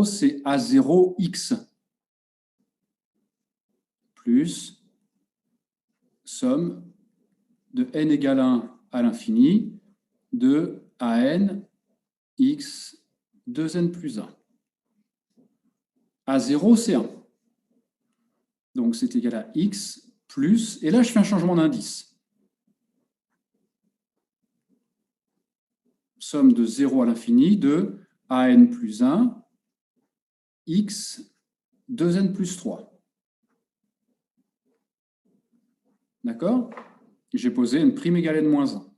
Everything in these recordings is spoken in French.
c'est A0x plus somme de n égale 1 à l'infini de AN x 2n plus 1. A0, c'est 1. Donc, c'est égal à x plus, et là, je fais un changement d'indice. Somme de 0 à l'infini de AN plus 1, x 2n plus 3. D'accord? J'ai posé n' égale n moins 1.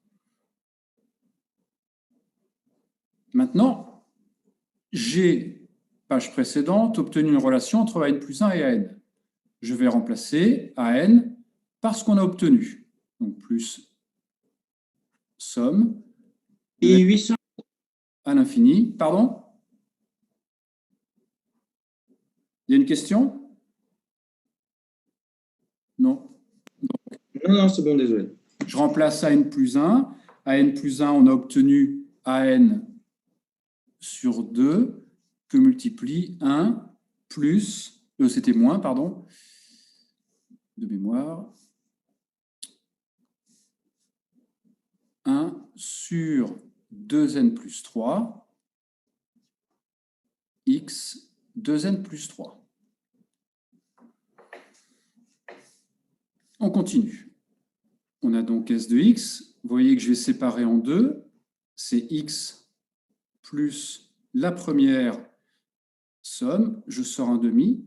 Maintenant, j'ai, page précédente, obtenu une relation entre AN plus 1 et AN. Je vais remplacer AN par ce qu'on a obtenu. Donc, plus somme Et 800 à l'infini. Pardon? Il y a une question? Non. Non, c'est bon, désolé. Je remplace AN plus 1. AN plus 1, on a obtenu AN sur 2 que multiplie 1 plus, c'était moins, pardon, de mémoire, 1 sur 2n plus 3, x 2n plus 3. On continue. On a donc S de x. Vous voyez que je vais séparer en deux. C'est x plus la première somme. Je sors un demi.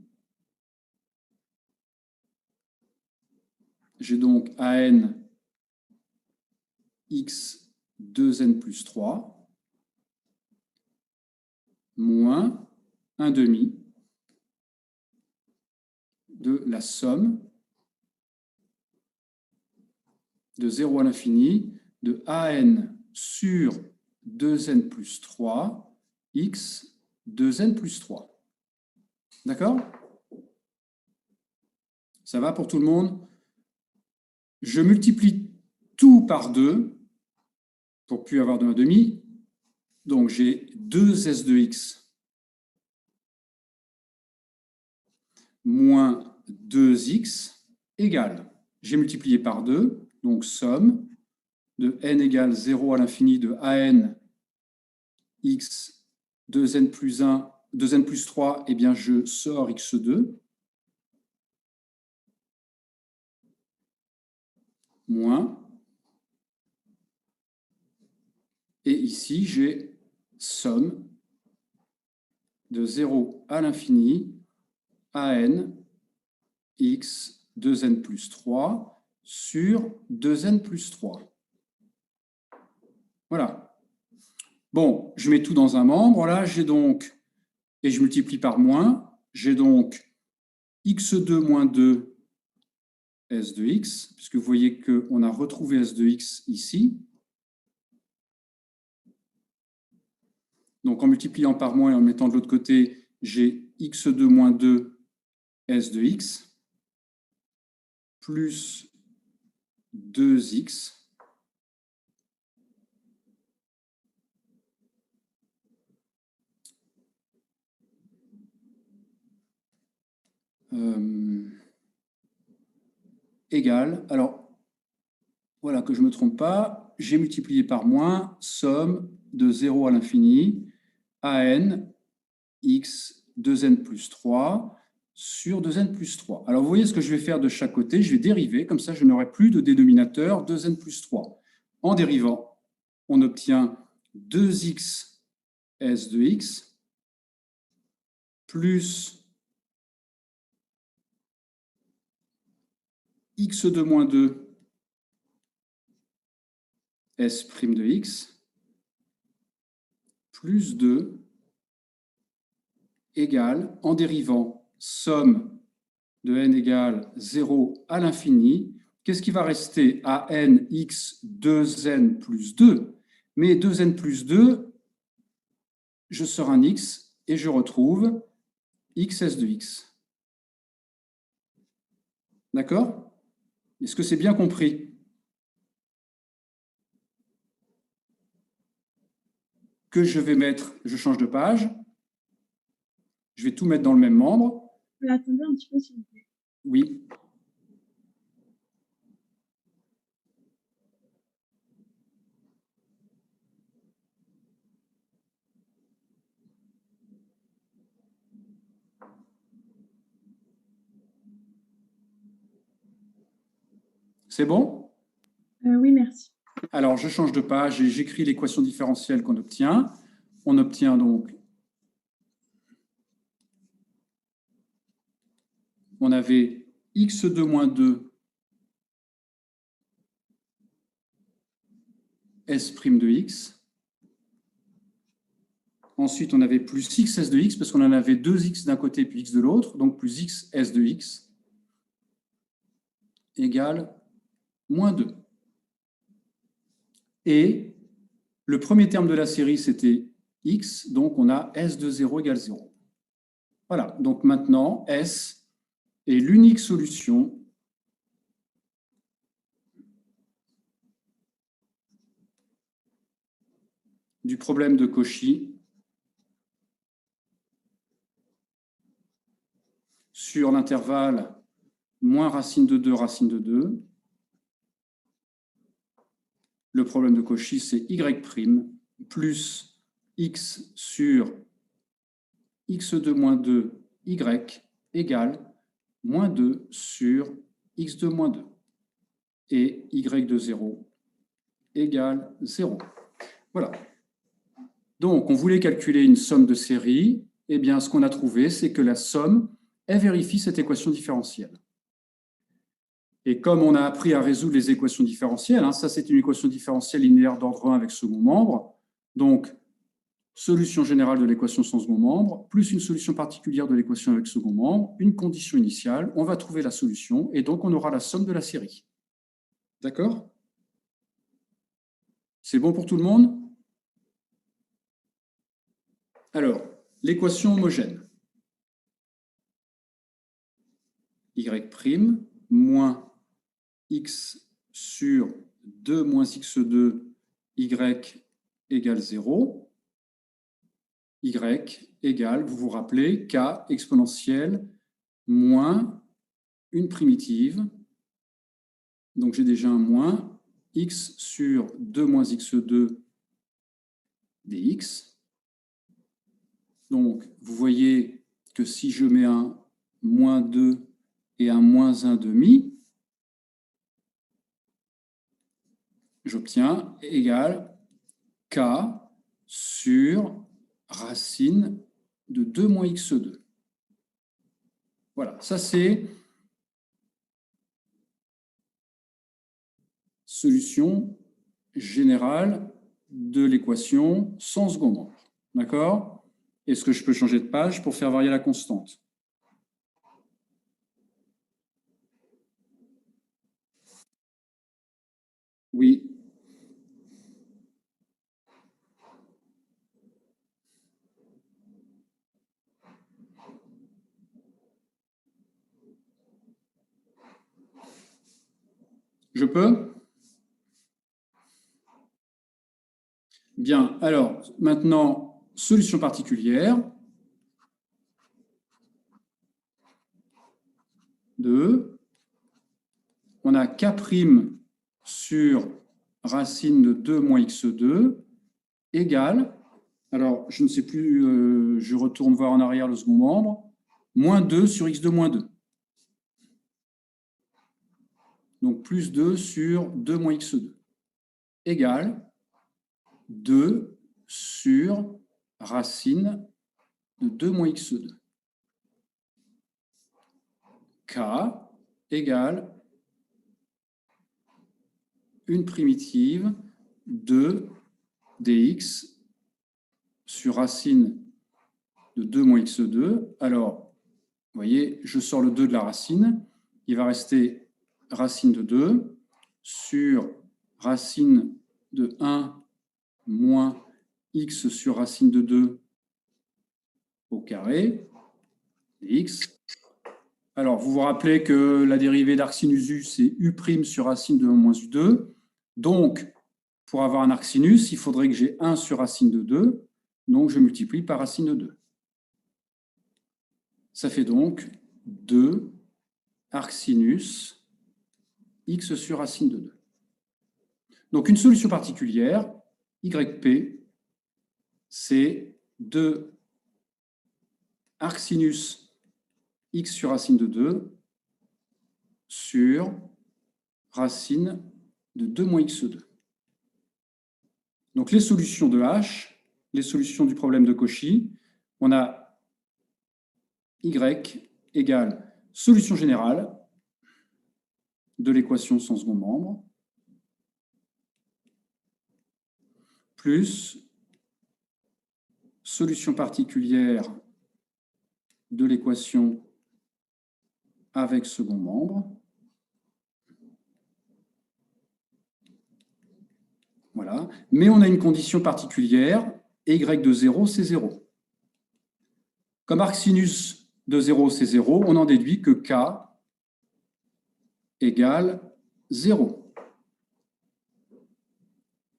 J'ai donc AN x 2n plus 3 moins un demi de la somme de 0 à l'infini de AN sur 2n plus 3 x 2n plus 3. D'accord? Ça va pour tout le monde? Je multiplie tout par 2 pour plus avoir de 1 demi. Donc, j'ai 2s de x moins 2x égale. J'ai multiplié par 2, donc somme de n égale 0 à l'infini de AN x 2n plus 1, 2n plus 3, eh bien, je sors x2 moins. Et ici, j'ai somme de 0 à l'infini AN x 2n plus 3 sur 2n plus 3. Voilà. Bon, je mets tout dans un membre. Là, j'ai donc, et je multiplie par moins, j'ai donc x2 moins 2 s de x, puisque vous voyez qu'on a retrouvé s de x ici. Donc, en multipliant par moins et en mettant de l'autre côté, j'ai x2 moins 2 s de x plus 2x égale, alors, voilà, que je ne me trompe pas, j'ai multiplié par moins, somme de 0 à l'infini, AN, x 2n plus 3 sur 2n plus 3. Alors, vous voyez ce que je vais faire de chaque côté, je vais dériver, comme ça je n'aurai plus de dénominateur 2n plus 3. En dérivant, on obtient 2x s de x plus x2 moins 2 s' de x plus 2 égale, en dérivant, somme de n égale 0 à l'infini. Qu'est-ce qui va rester? AN x 2n plus 2. Mais 2n plus 2, je sors un x et je retrouve xs de x. D'accord? Est-ce que c'est bien compris? Que je vais mettre, je change de page. Je vais tout mettre dans le même membre. Attendez un petit peu, s'il vous plaît. Oui. C'est bon? Oui, merci. Alors, je change de page et j'écris l'équation différentielle qu'on obtient. On obtient donc, on avait x2 moins 2 s' de x. Ensuite, on avait plus xs de x, parce qu'on en avait 2x d'un côté puis x de l'autre, donc plus xs de x égale moins 2. Et le premier terme de la série, c'était x, donc on a s de 0 égale 0. Voilà, donc maintenant, S est l'unique solution du problème de Cauchy sur l'intervalle moins racine de 2, racine de 2. Le problème de Cauchy, c'est y' plus x sur x2 moins 2 y égale moins 2 sur x2 moins 2. Et y de 0 égale 0. Voilà. Donc, on voulait calculer une somme de série. Eh bien, ce qu'on a trouvé, c'est que la somme, elle vérifie cette équation différentielle. Et comme on a appris à résoudre les équations différentielles, ça c'est une équation différentielle linéaire d'ordre 1 avec second membre, donc solution générale de l'équation sans second membre, plus une solution particulière de l'équation avec second membre, une condition initiale, on va trouver la solution, et donc on aura la somme de la série. D'accord? C'est bon pour tout le monde? Alors, l'équation homogène. Y' moins x sur 2 moins x2 y égale 0. Y égale, vous vous rappelez, k exponentielle moins une primitive. Donc j'ai déjà un moins x sur 2 moins x2 dx. Donc vous voyez que si je mets un moins 2 et un moins 1 demi, j'obtiens égal k sur racine de 2 moins x2. Voilà, ça c'est solution générale de l'équation sans second membre. D'accord? Est-ce que je peux changer de page pour faire varier la constante? Oui. Je peux? Bien, alors maintenant, solution particulière de, on a k' sur racine de 2 moins x2 égale, alors je ne sais plus, je retourne voir en arrière le second membre, moins 2 sur x2 moins 2. Donc plus 2 sur 2 moins x2 égale 2 sur racine de 2 moins x2. K égale une primitive de dx sur racine de 2 moins x2. Alors, vous voyez, je sors le 2 de la racine. Il va rester racine de 2 sur racine de 1 moins x sur racine de 2 au carré, dx. Alors, vous vous rappelez que la dérivée d'arcsinus u, c'est u' sur racine de 1 moins u2. Donc, pour avoir un arcsinus, il faudrait que j'ai 1 sur racine de 2. Donc, je multiplie par racine de 2. Ça fait donc 2 arcsinus x sur racine de 2. Donc, une solution particulière, YP, c'est 2 arcsinus x sur racine de 2 sur racine de 2 moins x2. Donc, les solutions de H, les solutions du problème de Cauchy, on a y égale solution générale de l'équation sans second membre plus solution particulière de l'équation avec second membre. Voilà. Mais on a une condition particulière, y de 0, c'est 0. Comme arcsinus de 0, c'est 0, on en déduit que k égale 0.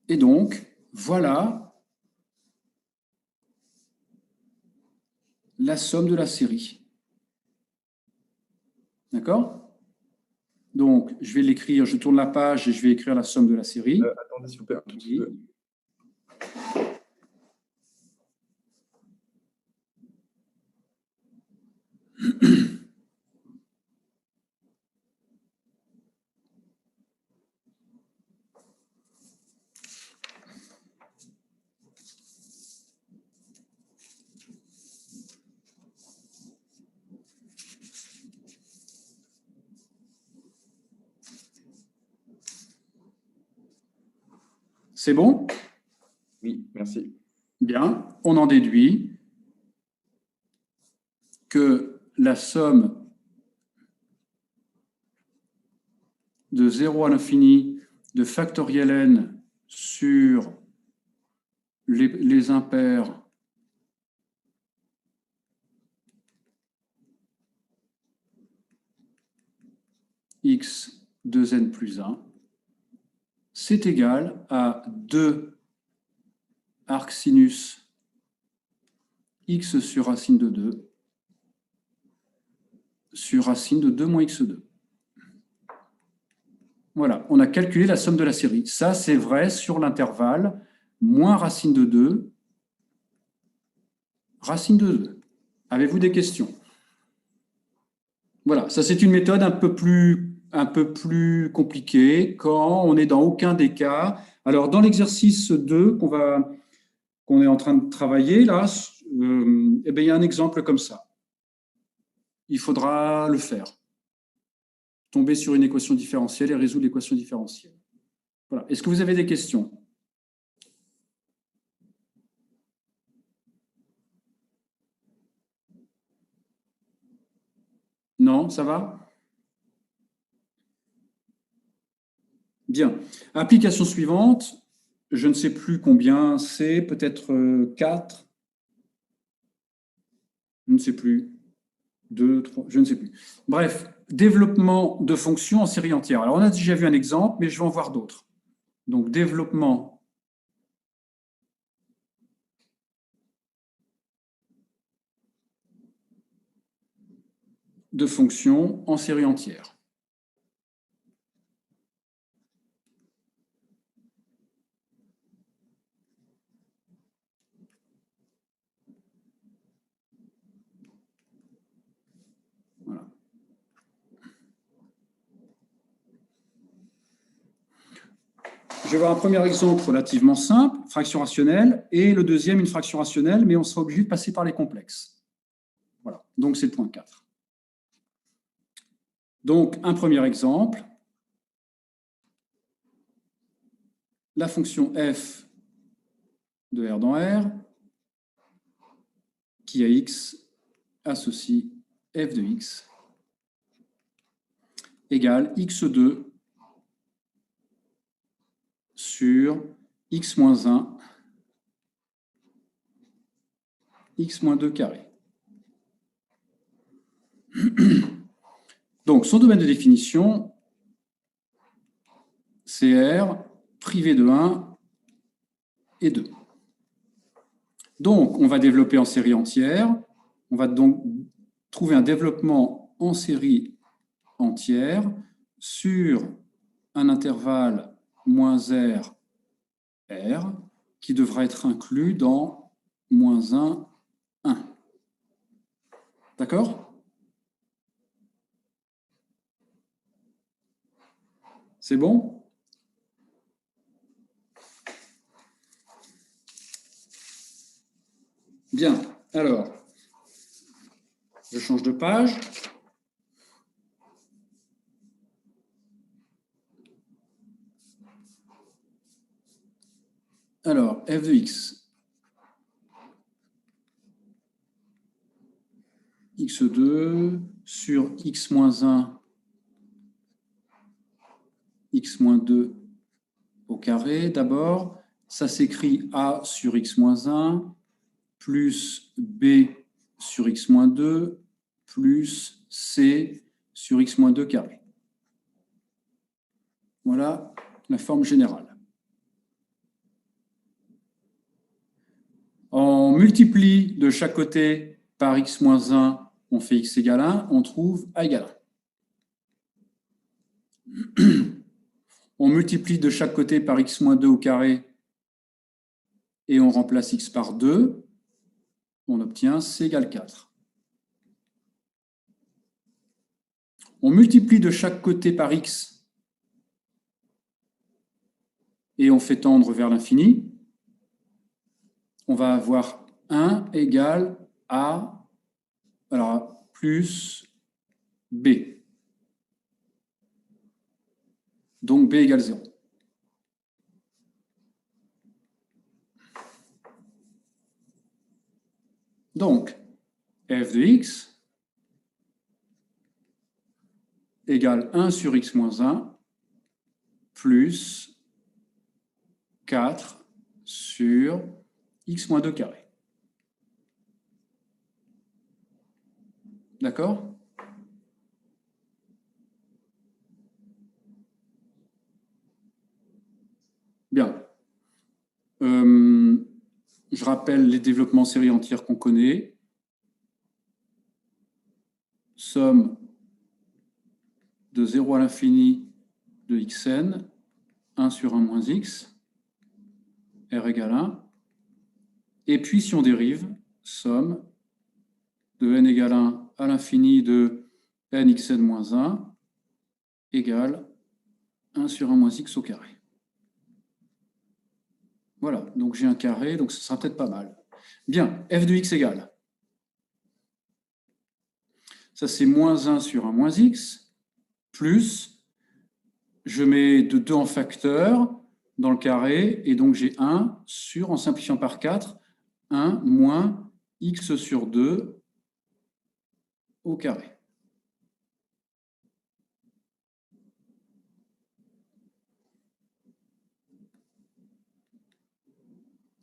Et donc, voilà la somme de la série. D'accord? Donc, je vais l'écrire, je tourne la page et je vais écrire la somme de la série. Attendez, s'il vous plaît, un tout petit peu. C'est bon? Oui, merci. Bien, on en déduit que la somme de 0 à l'infini de factoriel n sur les impairs x 2n plus 1, c'est égal à 2 arcsinus x sur racine de 2 sur racine de 2 moins x2. Voilà, on a calculé la somme de la série. Ça, c'est vrai sur l'intervalle moins racine de 2, racine de 2. Avez-vous des questions? Voilà, ça c'est une méthode un peu plus compliquée quand on n'est dans aucun des cas. Alors, dans l'exercice 2 qu'on est en train de travailler, là, eh bien, il y a un exemple comme ça. Il faudra le faire. Tomber sur une équation différentielle et résoudre l'équation différentielle. Voilà. Est-ce que vous avez des questions? Non, ça va? Bien. Application suivante, je ne sais plus combien c'est, peut-être 4, je ne sais plus, 2, 3, je ne sais plus. Bref, développement de fonctions en série entière. Alors, on a déjà vu un exemple, mais je vais en voir d'autres. Donc, développement de fonctions en série entière. Voilà. Je vais voir un premier exemple relativement simple, fraction rationnelle, et le deuxième, une fraction rationnelle, mais on sera obligé de passer par les complexes. Voilà, donc c'est le point 4. Donc, un premier exemple, la fonction f de R dans R, qui a x associe f de x, égale x2 sur x moins 1, x moins 2 carré. Donc, son domaine de définition, c'est R privé de 1 et 2. Donc, on va développer en série entière. On va donc trouver un développement en série entière sur un intervalle moins R, R, qui devra être inclus dans moins 1, 1. D'accord? C'est bon? Bien, alors, je change de page. Alors, f de x, x2 sur x moins 1, x moins 2 au carré. D'abord, ça s'écrit a sur x moins 1 plus b sur x moins 2 plus c sur x moins 2 carré. Voilà la forme générale. On multiplie de chaque côté par x moins 1, on fait x égale 1, on trouve a égale 1. On multiplie de chaque côté par x moins 2 au carré et on remplace x par 2, on obtient c égale 4. On multiplie de chaque côté par x et on fait tendre vers l'infini. On va avoir 1 égale a, alors plus b. Donc b égale 0. Donc, f de x égale 1 sur x moins 1 plus 4 sur x moins 2 carré. D'accord? Bien. Je rappelle les développements série entière qu'on connaît. Somme de 0 à l'infini de xn, 1 sur 1 moins x, r égale 1. Et puis, si on dérive, somme de n égale 1 à l'infini de n xn moins 1 égale 1 sur 1 moins x au carré. Voilà, donc j'ai un carré, donc ce sera peut-être pas mal. Bien, f de x égale. Ça, c'est moins 1 sur 1 moins x, plus, je mets de 2 en facteur dans le carré, et donc j'ai 1 sur, en simplifiant par 4, 1 moins x sur 2 au carré.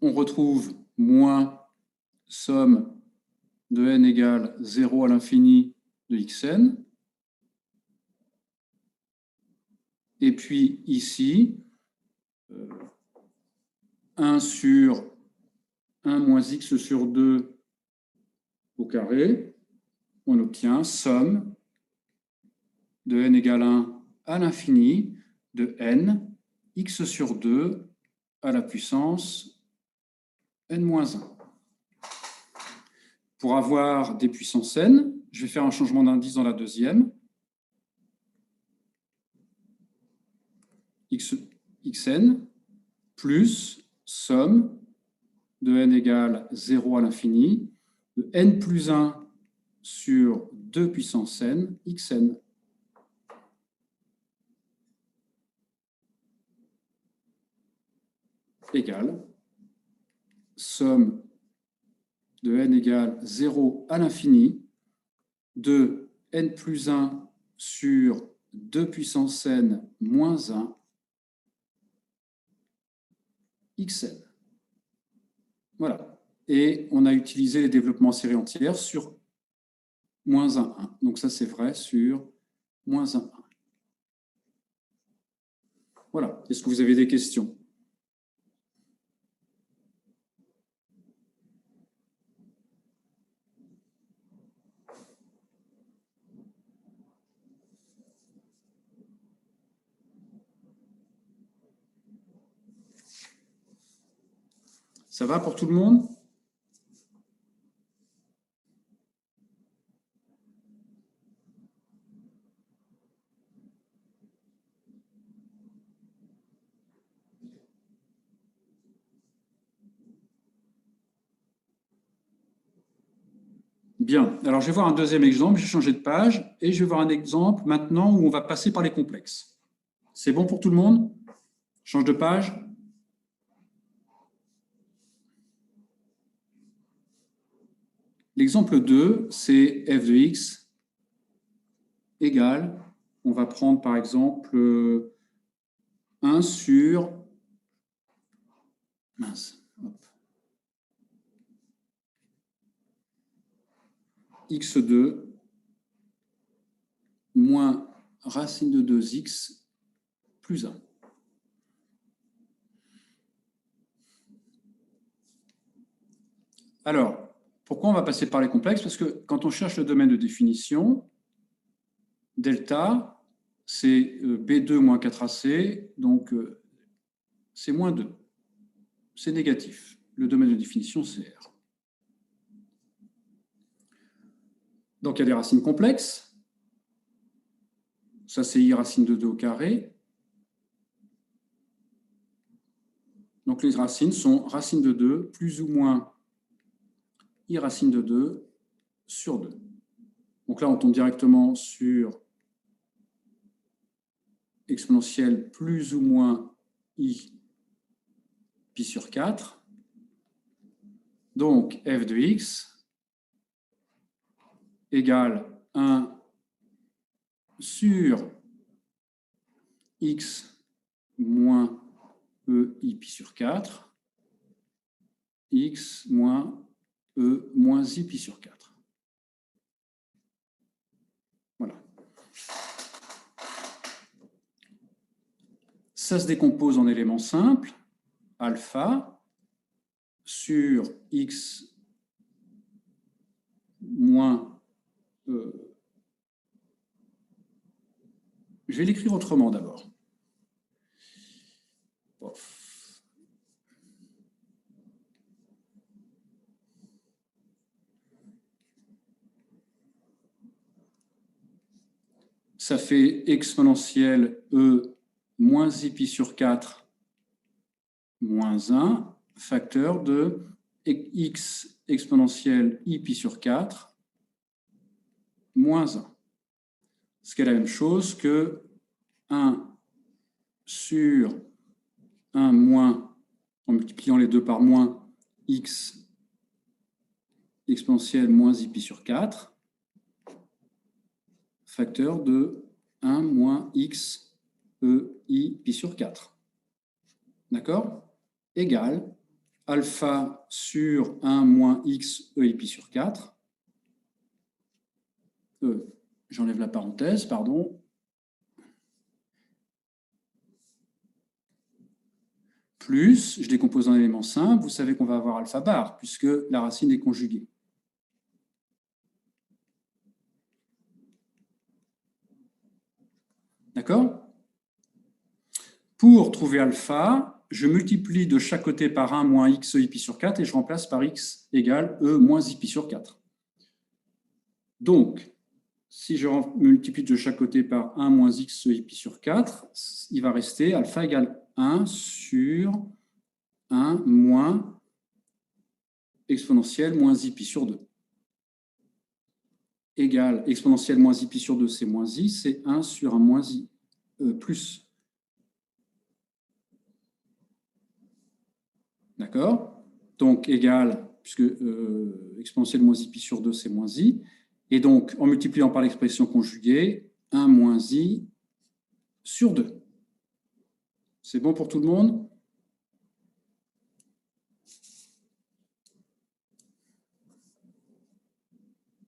On retrouve moins somme de n égale 0 à l'infini de xn. Et puis ici, 1 sur 1 moins x sur 2 au carré, on obtient somme de n égale 1 à l'infini de n, x sur 2 à la puissance n moins 1. Pour avoir des puissances n, je vais faire un changement d'indice dans la deuxième. xn plus somme de n égale 0 à l'infini de n plus 1 sur 2 puissance n, xn. Égale somme de n égale 0 à l'infini de n plus 1 sur 2 puissance n moins 1 xn. Voilà. Et on a utilisé les développements en série entière sur moins 1, 1. Donc ça, c'est vrai sur moins 1, 1. Voilà. Est-ce que vous avez des questions? Ça va pour tout le monde? Bien, alors je vais voir un deuxième exemple, j'ai changé de page, et je vais voir un exemple maintenant où on va passer par les complexes. C'est bon pour tout le monde? Change de page. L'exemple 2, c'est f de x égale, on va prendre par exemple 1 sur, mince, hop, x2 moins racine de 2x plus 1. Alors, pourquoi on va passer par les complexes? Parce que quand on cherche le domaine de définition, delta, c'est B2 moins 4AC, donc c'est moins 2. C'est négatif. Le domaine de définition, c'est R. Donc, il y a des racines complexes. Ça, c'est I racine de 2 au carré. Donc, les racines sont racine de 2 plus ou moins I racine de 2 sur 2. Donc là, on tombe directement sur exponentielle plus ou moins I pi sur 4. Donc, f de x égale 1 sur x moins EI pi sur 4, x moins E moins I pi sur 4. Voilà. Ça se décompose en éléments simples. Alpha sur x moins... je vais l'écrire autrement d'abord. Ça fait exponentielle E moins I pi sur 4 moins 1, facteur de x exponentielle I pi sur 4 moins 1. Ce qui est la même chose que 1 sur 1 moins, en multipliant les deux par moins, x exponentielle moins I pi sur 4, facteur de 1 moins x EI pi sur 4. D'accord? Égale alpha sur 1 moins x EI pi sur 4. J'enlève la parenthèse, pardon. Plus, je décompose en éléments simples, vous savez qu'on va avoir alpha bar, puisque la racine est conjuguée. D'accord? Pour trouver alpha, je multiplie de chaque côté par 1 moins x i pi sur 4 et je remplace par x égale e moins i pi sur 4. Donc, si je multiplie de chaque côté par 1 moins x i pi sur 4, il va rester alpha égale 1 sur 1 moins exponentielle moins i pi sur 2. Égale exponentielle moins i pi sur 2, c'est moins i, c'est 1 sur 1 moins i plus. D'accord? Donc, égal, puisque exponentielle moins i pi sur 2, c'est moins i. Et donc, en multipliant par l'expression conjuguée, 1 moins i sur 2. C'est bon pour tout le monde?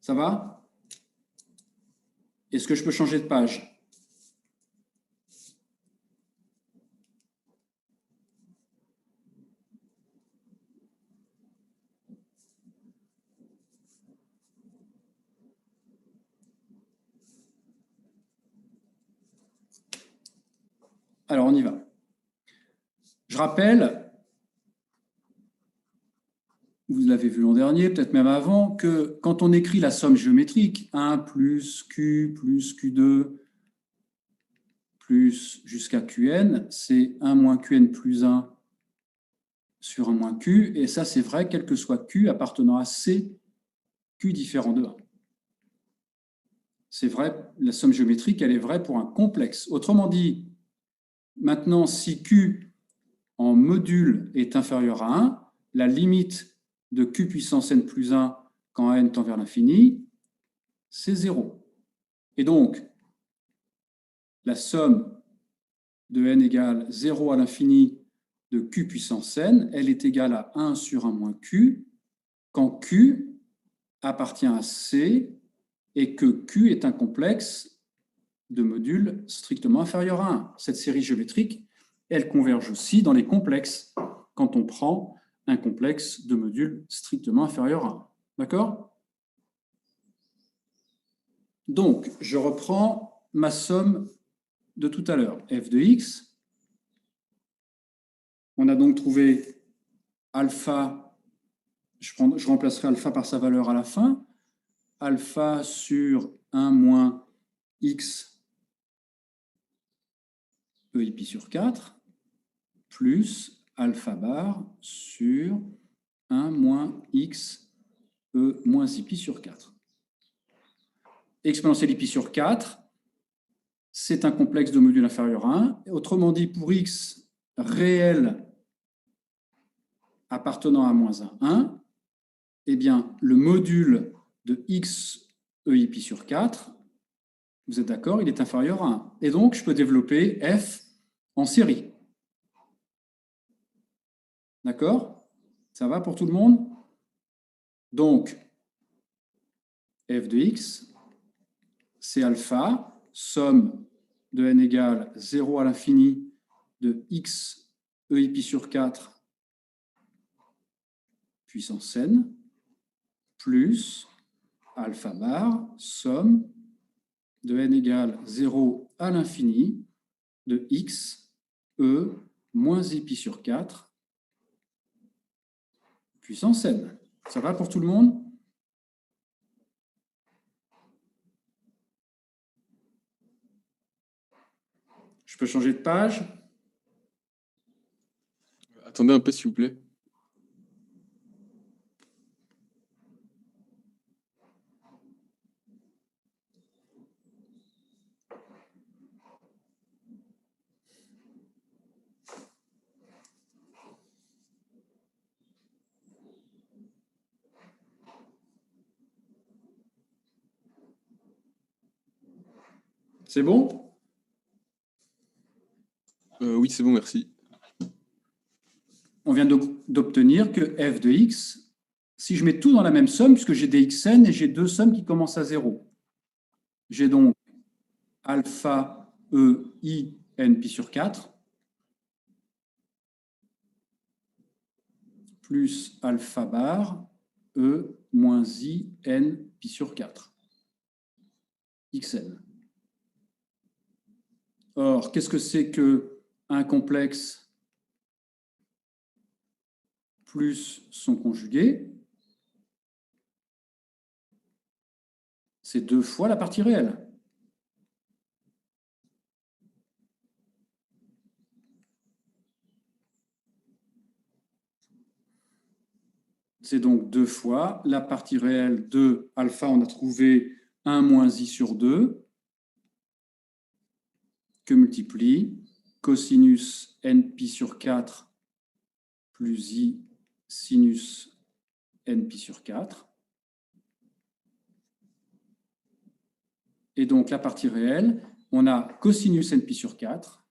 Ça va? Est-ce que je peux changer de page? Alors, on y va. Je rappelle vous l'avez vu l'an dernier, peut-être même avant, que quand on écrit la somme géométrique, 1 plus Q2 plus jusqu'à Qn, c'est 1 moins Qn plus 1 sur 1 moins Q, et ça c'est vrai quel que soit Q appartenant à C, Q différent de 1. C'est vrai, la somme géométrique, elle est vraie pour un complexe. Autrement dit, maintenant, si Q en module est inférieur à 1, la limite de Q puissance n plus 1 quand n tend vers l'infini, c'est 0. Et donc, la somme de n égale 0 à l'infini de Q puissance n, elle est égale à 1 sur 1 moins Q, quand Q appartient à C et que Q est un complexe de module strictement inférieur à 1. Cette série géométrique, elle converge aussi dans les complexes quand on prend un complexe de module strictement inférieur à 1. D'accord? Donc, je reprends ma somme de tout à l'heure, f de x. On a donc trouvé alpha, je remplacerai alpha par sa valeur à la fin, alpha sur 1 moins x e pi sur 4, plus alpha bar sur 1 moins x e moins pi sur 4. Exponentielle pi sur 4, c'est un complexe de module inférieur à 1. Autrement dit, pour x réel appartenant à moins 1, eh bien, le module de x e pi sur 4, vous êtes d'accord, il est inférieur à 1. Et donc, je peux développer f en série. D'accord? Ça va pour tout le monde? Donc, f de x, c'est alpha, somme de n égale 0 à l'infini de x e pi sur 4 puissance n, plus alpha bar, somme de n égale 0 à l'infini de x e moins pi sur 4 puissance n. Ça va pour tout le monde? Je peux changer de page? Attendez un peu, s'il vous plaît. C'est bon? Oui, c'est bon, merci. On vient d'obtenir que f de x, si je mets tout dans la même somme, puisque j'ai des xn et j'ai deux sommes qui commencent à 0, j'ai donc alpha e i n pi sur 4 plus alpha bar e moins i n pi sur 4 xn. Or, qu'est-ce que c'est qu'un complexe plus son conjugué? C'est 2 fois la partie réelle. C'est donc 2 fois la partie réelle de alpha, on a trouvé 1 moins i sur 2, que multiplie cosinus n pi sur 4 plus i sinus n pi sur 4. Et donc la partie réelle, on a cosinus n pi sur 4.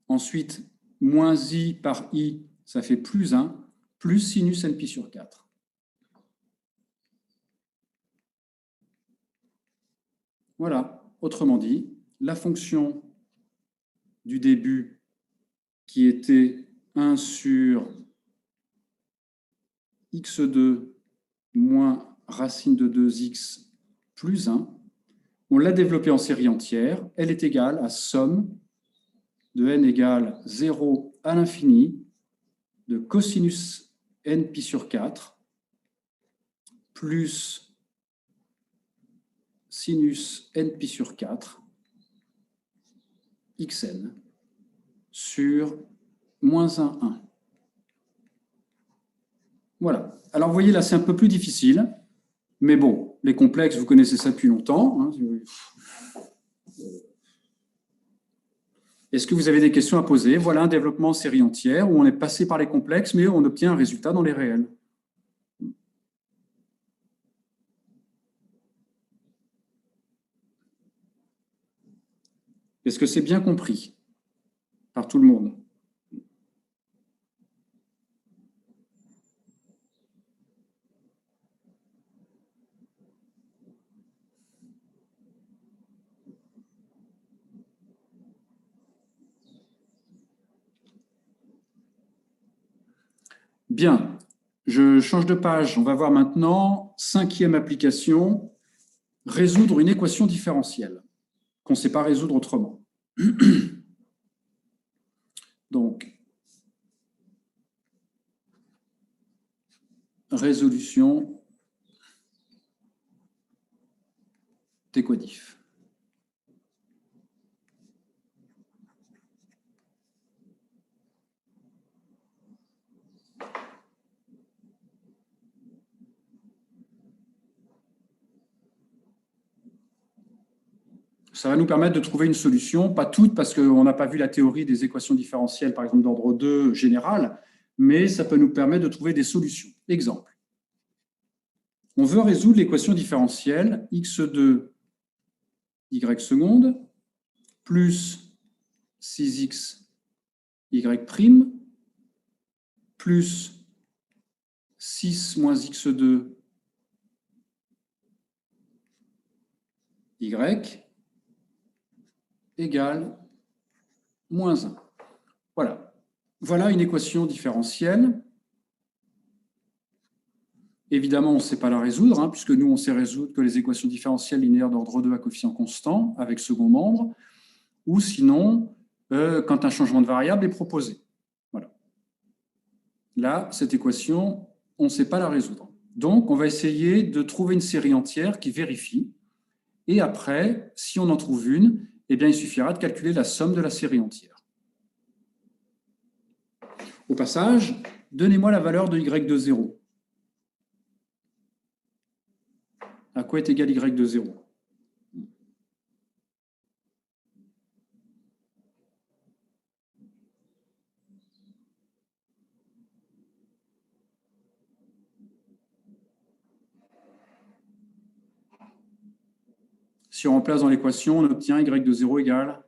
Ensuite, moins i par i, ça fait plus 1, plus sinus n pi sur 4. Voilà. Autrement dit, la fonction du début qui était 1 sur x2 moins racine de 2x plus 1, on l'a développée en série entière, elle est égale à somme de n égale 0 à l'infini de cosinus n pi sur 4 plus sinus n pi sur 4 xn sur moins 1, 1. Voilà. Alors, vous voyez, là, c'est un peu plus difficile. Mais bon, les complexes, vous connaissez ça depuis longtemps. Hein. Est-ce que vous avez des questions à poser? Voilà un développement en série entière où on est passé par les complexes, mais on obtient un résultat dans les réels. Est-ce que c'est bien compris par tout le monde? Bien, je change de page. On va voir maintenant, 5e application, résoudre une équation différentielle qu'on ne sait pas résoudre autrement. Donc, résolution des quadifs. Ça va nous permettre de trouver une solution, pas toutes, parce qu'on n'a pas vu la théorie des équations différentielles, par exemple d'ordre 2 général, mais ça peut nous permettre de trouver des solutions. Exemple. On veut résoudre l'équation différentielle x2 y seconde plus 6x y prime plus 6 moins x2 y égale moins 1. Voilà. Voilà une équation différentielle. Évidemment, on ne sait pas la résoudre, hein, puisque nous, on sait résoudre que les équations différentielles linéaires d'ordre 2 à coefficient constant avec second membre, ou sinon, quand un changement de variable est proposé. Voilà. Là, cette équation, on ne sait pas la résoudre. Donc, on va essayer de trouver une série entière qui vérifie. Et après, si on en trouve une, eh bien, il suffira de calculer la somme de la série entière. Au passage, donnez-moi la valeur de y de 0. À quoi est égal y de 0? Si on remplace dans l'équation, on obtient y de 0 égale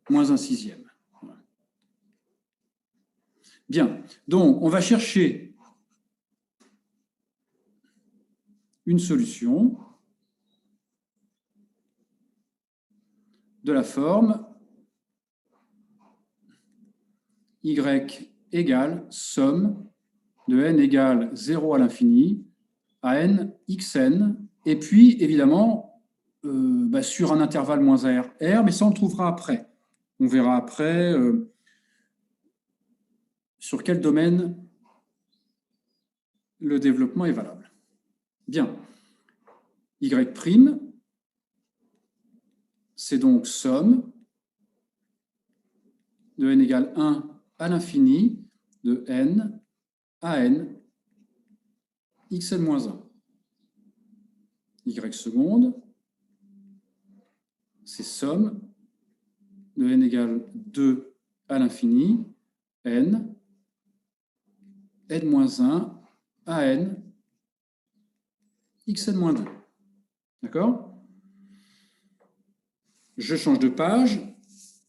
moins 1/6. Bien, donc on va chercher une solution de la forme y égale somme de n égale 0 à l'infini à n xn, et puis évidemment sur un intervalle moins r, mais ça on le trouvera après. On verra après sur quel domaine le développement est valable. Bien, y', c'est donc somme de n égale 1 à l'infini de n à n xn moins 1. Y seconde, c'est somme de n égale 2 à l'infini, n moins 1 à n xn moins 2. D'accord? Je change de page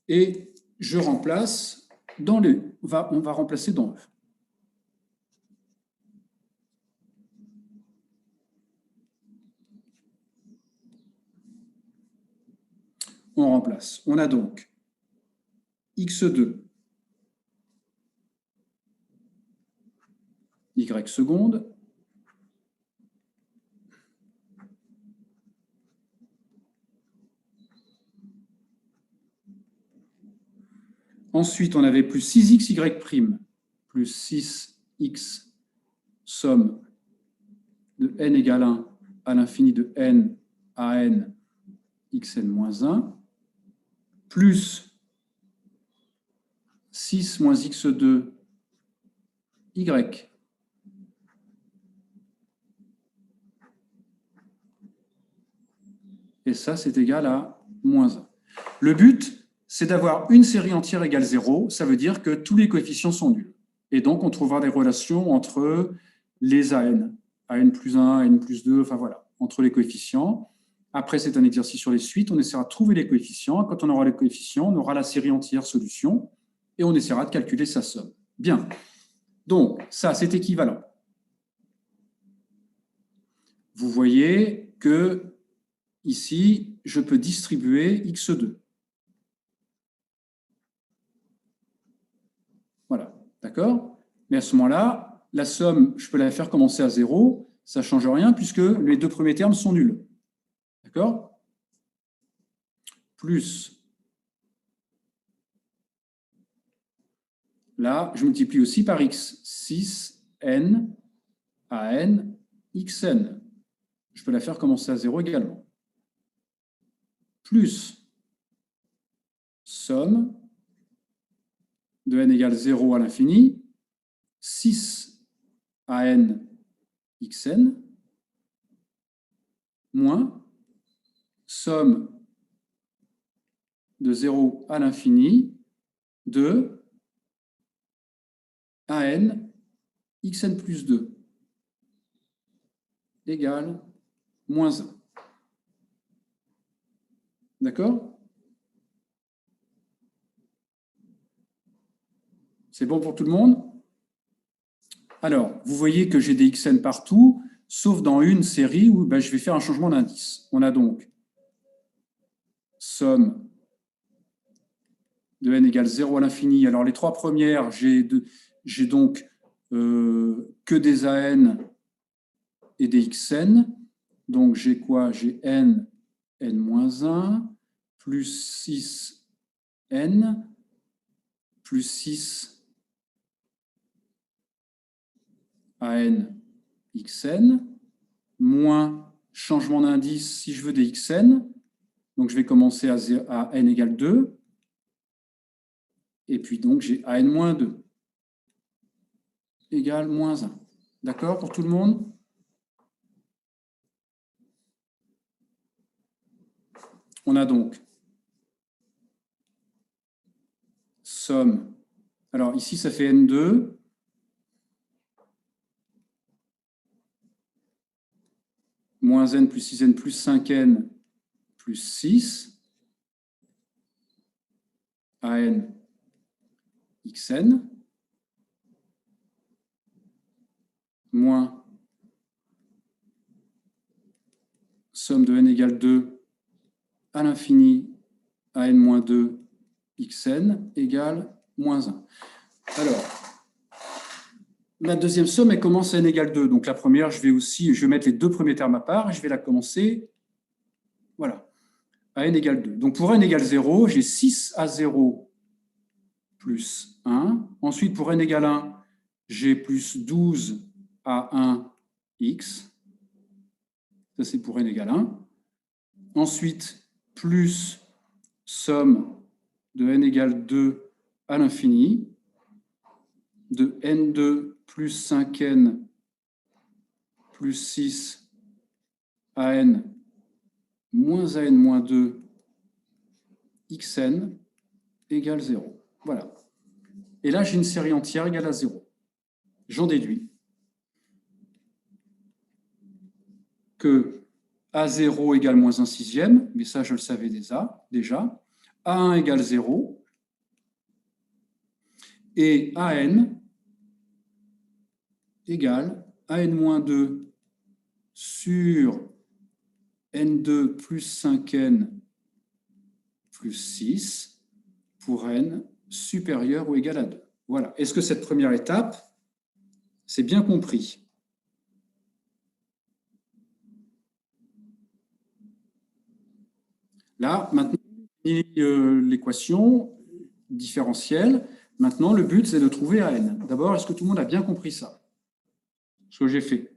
et je remplace dans les... On va remplacer dans le. On remplace. On a donc x2 y seconde Ensuite, on avait plus 6xy' plus 6x somme de n égale 1 à l'infini de n à n xn moins 1 plus 6 moins x2 y. Et ça, c'est égal à moins 1. Le but, c'est d'avoir une série entière égale 0. Ça veut dire que tous les coefficients sont nuls. Et donc, on trouvera des relations entre les AN plus 1, AN plus 2, enfin voilà, entre les coefficients. Après, c'est un exercice sur les suites. On essaiera de trouver les coefficients. Quand on aura les coefficients, on aura la série entière solution et on essaiera de calculer sa somme. Bien. Donc, ça, c'est équivalent. Vous voyez que ici, je peux distribuer x2. Voilà, d'accord? Mais à ce moment-là, la somme, je peux la faire commencer à 0. Ça ne change rien puisque les deux premiers termes sont nuls. D'accord? Plus, là, je multiplie aussi par x. 6n à n xn. Je peux la faire commencer à 0 également. Plus, somme de n égale 0 à l'infini, 6 à n xn, moins, somme de 0 à l'infini de AN xn plus 2 égale moins 1. D'accord? C'est bon pour tout le monde? Alors, vous voyez que j'ai des xn partout, sauf dans une série où je vais faire un changement d'indice. On a donc somme de n égale 0 à l'infini. Alors, les trois premières, j'ai donc que des AN et des xn. Donc, j'ai quoi? J'ai n-1 plus 6n plus 6 AN xn moins changement d'indice si je veux des xn. Donc, je vais commencer à n égale 2. Et puis, donc, j'ai AN-2 égale moins 1. D'accord pour tout le monde? On a donc somme. Alors, ici, ça fait N2. Moins N plus 6N plus 5N plus 6. AN XN. Moins somme de N égale 2 à l'infini AN moins 2 XN égale moins 1. Alors, ma deuxième somme, elle commence à n égale 2. Donc la première, je vais mettre les deux premiers termes à part et je vais la commencer, voilà, à n égale 2. Donc pour n égale 0, j'ai 6 à 0 plus 1. Ensuite, pour n égale 1, j'ai plus 12 à 1 x. Ça, c'est pour n égale 1. Ensuite, plus somme de n égale 2 à l'infini de n2 plus 5n plus 6 à n moins an moins 2 xn égale 0. Voilà. Et là, j'ai une série entière égale à 0. J'en déduis que A0 égale moins 1 sixième, mais ça, je le savais déjà. A1 égale 0. Et AN égale AN-2 sur N2 plus 5N plus 6 pour N supérieur ou égal à 2. Voilà. Est-ce que cette première étape, c'est bien compris? Là, maintenant, l'équation, différentielle. Maintenant, le but, c'est de trouver AN. D'abord, est-ce que tout le monde a bien compris ça? Ce que j'ai fait.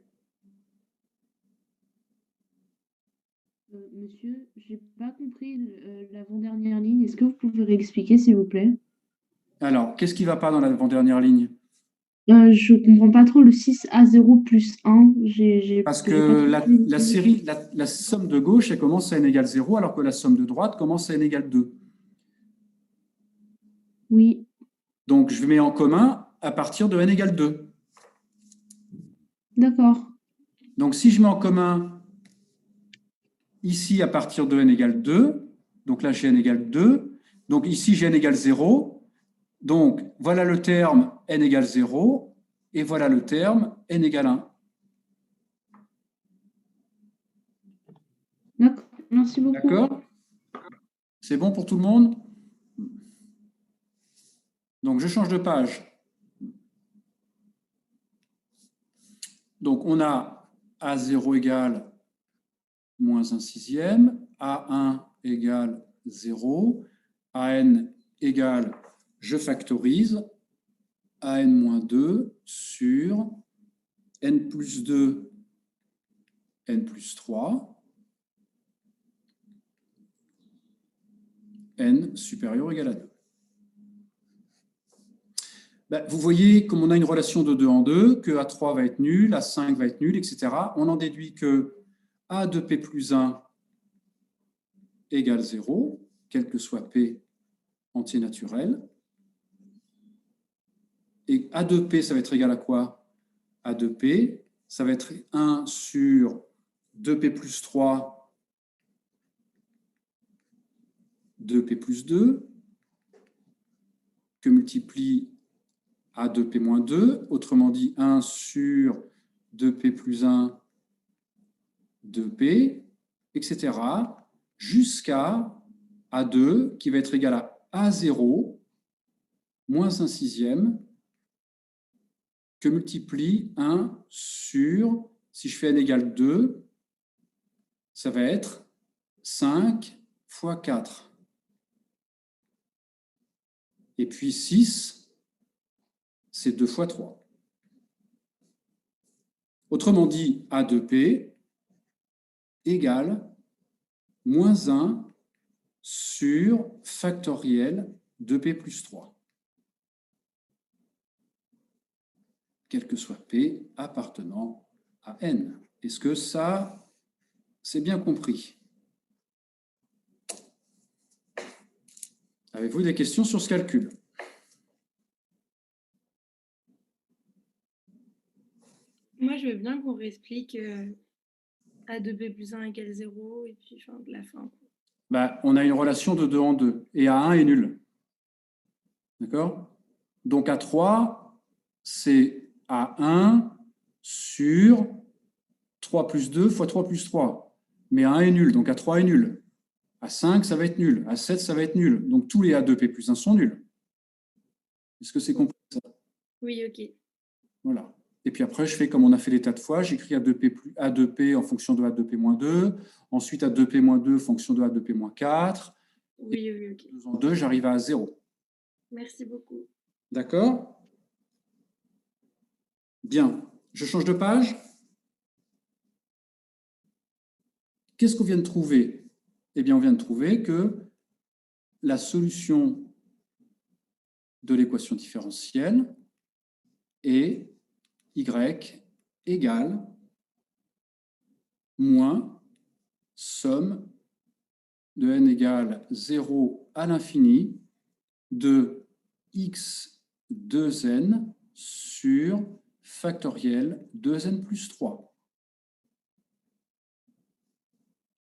Monsieur, j'ai pas compris l'avant-dernière ligne. Est-ce que vous pouvez réexpliquer, s'il vous plaît? Alors, qu'est-ce qui ne va pas dans l'avant-dernière ligne? Je comprends pas trop le 6A0 plus 1. Parce J'ai pas que trop compris. la série, la somme de gauche, elle commence à n égale 0, alors que la somme de droite commence à n égale 2. Oui, Donc, je mets en commun à partir de n égale 2. d'accord. Donc, si je mets en commun ici à partir de n égale 2, donc là j'ai n égale 2, donc ici j'ai n égale 0, donc voilà le terme n égale 0, et voilà le terme n égale 1. D'accord, merci beaucoup. D'accord? C'est bon pour tout le monde? Donc je change de page. Donc on a A0 égale moins 1 sixième, A1 égale 0, AN égale, je factorise, AN moins 2 sur N plus 2, N plus 3, N supérieur ou égal à 2. Ben, vous voyez, comme on a une relation de 2 en 2, que A3 va être nul, A5 va être nul, etc. On en déduit que A de P plus 1 égale 0, quel que soit P entier naturel. Et A de P, ça va être égal à quoi? A de P, ça va être 1 sur 2P plus 3, 2P plus 2, que multiplie A de P moins 2, autrement dit 1 sur 2P plus 1, 2P, etc., jusqu'à A2 qui va être égal à A0 moins 1 sixième que multiplie 1 sur, si je fais n égale 2, ça va être 5 fois 4. Et puis 6, c'est 2 fois 3. Autrement dit, A de P égale moins 1 sur factoriel de P plus 3. Quel que soit P appartenant à N. Est-ce que ça, c'est bien compris? Avez-vous des questions sur ce calcul? Moi, je veux bien qu'on réexplique A de B plus 1 égale 0 et puis fin de la fin. Ben, on a une relation de 2 en 2 et A1 est nul. D'accord? Donc A3, c'est A1 sur 3 plus 2 fois 3 plus 3. Mais A1 est nul, donc A3 est nul. A5, ça va être nul. A7, ça va être nul. Donc tous les A2P plus 1 sont nuls. Est-ce que c'est compris ça? Oui, ok. Voilà. Et puis après, je fais comme on a fait des tas de fois, j'écris A2P en fonction de A2P moins 2, ensuite A2P moins 2 en fonction de A2P moins 4. Oui, oui, ok. 2 en 2, j'arrive à 0. Merci beaucoup. D'accord? Bien. Je change de page. Qu'est-ce qu'on vient de trouver? Eh bien, on vient de trouver que la solution de l'équation différentielle est y égale moins somme de n égale 0 à l'infini de x 2n sur factoriel 2n plus 3.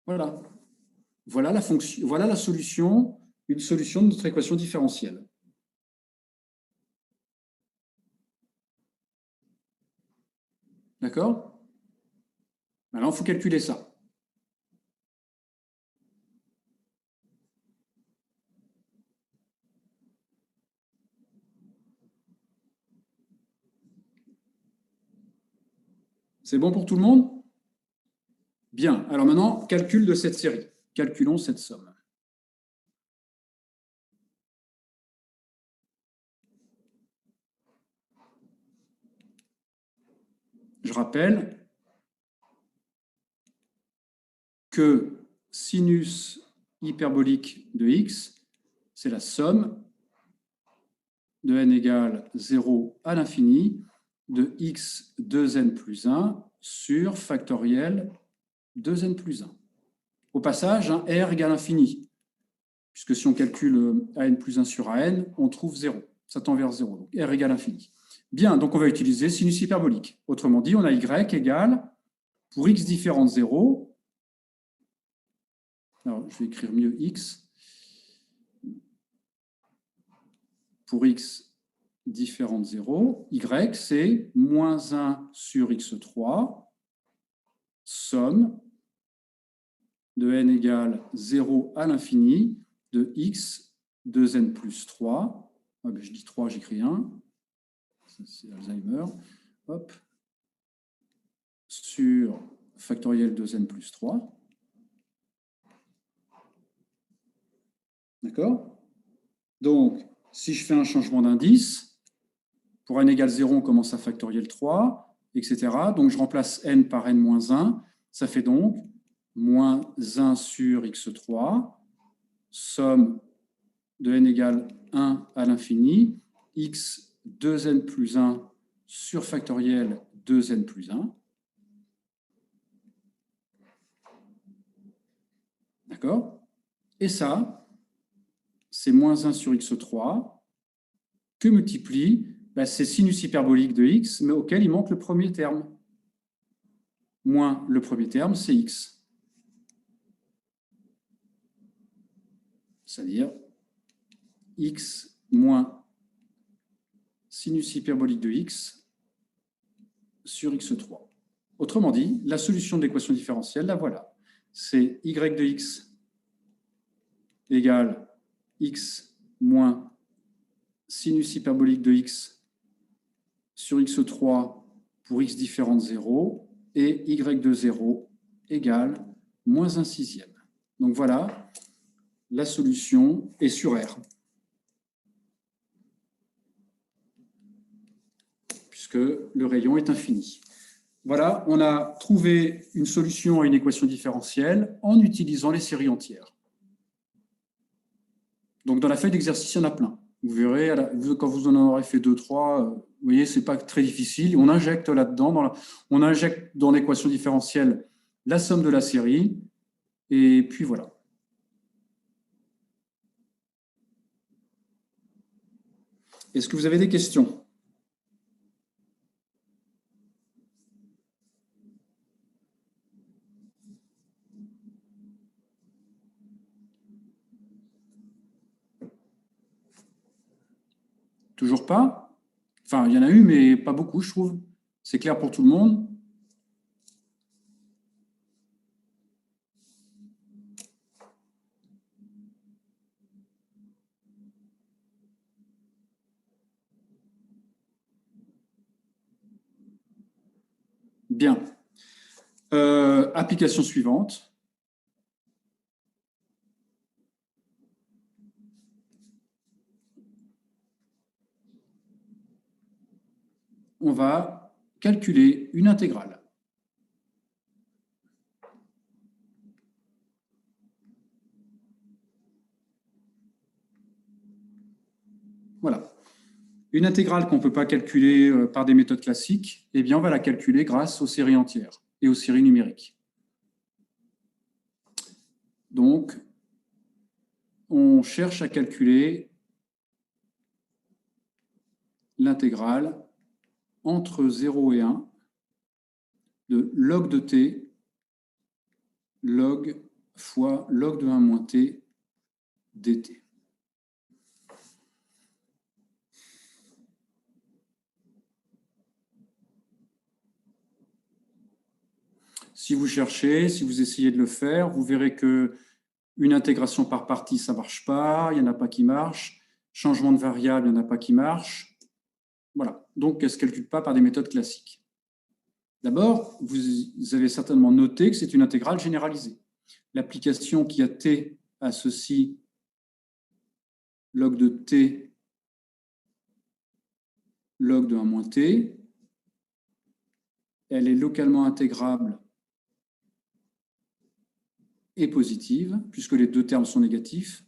Voilà. Voilà la fonction, voilà la solution, une solution de notre équation différentielle. D'accord? Maintenant, il faut calculer ça. C'est bon pour tout le monde? Bien. Alors maintenant, calcul de cette série. Calculons cette somme. je rappelle que sinus hyperbolique de x, c'est la somme de n égale 0 à l'infini de x 2n plus 1 sur factoriel 2n plus 1. Au passage, R égale infini, puisque si on calcule an plus 1 sur an, on trouve 0. Ça tend vers 0, donc R égale infini. Bien, donc on va utiliser sinus hyperbolique. Autrement dit, on a y égale, pour x différent de 0, alors je vais écrire mieux x, pour x différent de 0, y c'est moins 1 sur x3, somme de n égale 0 à l'infini de x 2n plus 3. Ah ben, je dis 3, j'écris 1. C'est Alzheimer. Hop. Sur factoriel 2n plus 3. D'accord? Donc, si je fais un changement d'indice, pour n égale 0, on commence à factoriel 3, etc. Donc, je remplace n par n moins 1. Ça fait donc moins 1 sur x3, somme de n égale 1 à l'infini, x 2n plus 1 sur factoriel 2n plus 1. D'accord? Et ça, c'est moins 1 sur x3 que multiplie c'est sinus hyperbolique de x, mais auquel il manque le premier terme. Moins le premier terme, c'est x. C'est-à-dire x moins sinus hyperbolique de x sur x3. Autrement dit, la solution de l'équation différentielle, la voilà. C'est y de x égale x moins sinus hyperbolique de x sur x3 pour x différent de 0 et y de 0 égale moins 1 sixième. Donc voilà, la solution est sur R. Puisque le rayon est infini. Voilà, on a trouvé une solution à une équation différentielle en utilisant les séries entières. Donc dans la feuille d'exercice, il y en a plein. Vous verrez, quand vous en aurez fait 2, 3, vous voyez, ce n'est pas très difficile. On injecte là-dedans, on injecte dans l'équation différentielle la somme de la série, et puis voilà. Est-ce que vous avez des questions ? Toujours pas? Enfin, il y en a eu, mais pas beaucoup, je trouve. C'est clair pour tout le monde? Bien. Application suivante. On va calculer une intégrale. Voilà. Une intégrale qu'on ne peut pas calculer par des méthodes classiques, eh bien, on va la calculer grâce aux séries entières et aux séries numériques. Donc, on cherche à calculer l'intégrale entre 0 et 1 de log de t log fois log de 1 moins t dt. Si vous cherchez, si vous essayez de le faire, vous verrez que une intégration par partie, ça ne marche pas, il n'y en a pas qui marchent. Changement de variable, il n'y en a pas qui marchent. Voilà. Donc, elle ne se calcule pas par des méthodes classiques. D'abord, vous avez certainement noté que c'est une intégrale généralisée. L'application qui a t à ceci, log de t, log de 1 moins t, elle est localement intégrable et positive, puisque les deux termes sont négatifs,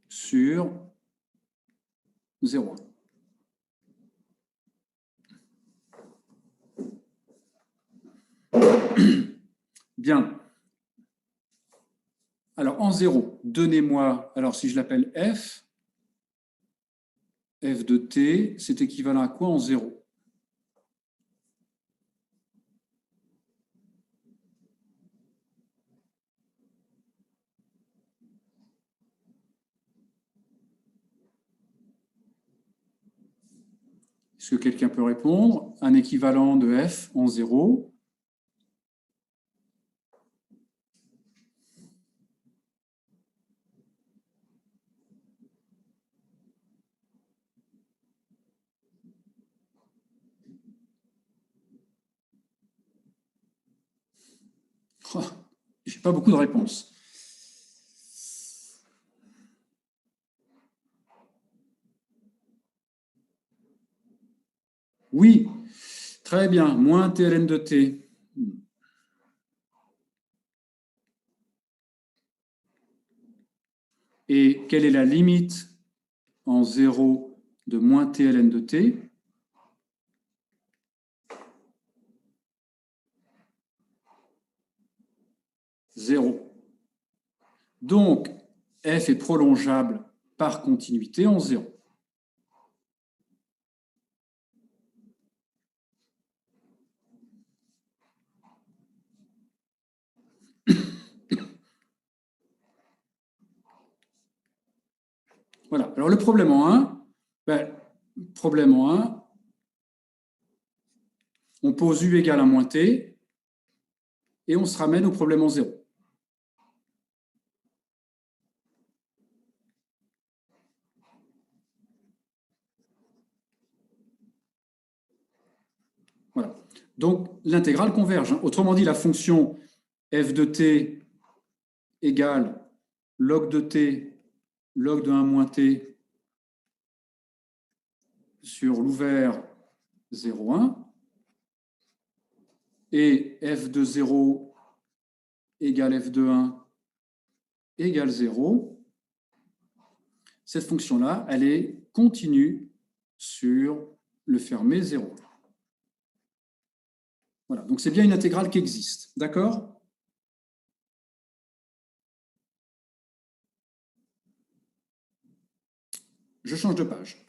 sur 0,1. Bien. Alors, en 0, donnez-moi, alors si je l'appelle f de t, c'est équivalent à quoi en 0? Est-ce que quelqu'un peut répondre? Un équivalent de f en 0. Oh, je n'ai pas beaucoup de réponses. Oui, très bien, moins TLN de t. Et quelle est la limite en 0 de moins TLN de t? Zéro. Donc, f est prolongeable par continuité en 0. Voilà. Alors, le problème en 1, on pose u égale à moins t et on se ramène au problème en 0. Voilà. Donc, l'intégrale converge. Autrement dit, la fonction f de t égale log de t, log de 1 moins t sur l'ouvert 0,1 et f de 0 égale f de 1 égale 0. Cette fonction-là, elle est continue sur le fermé 0. Voilà, donc c'est bien une intégrale qui existe. D'accord? Je change de page.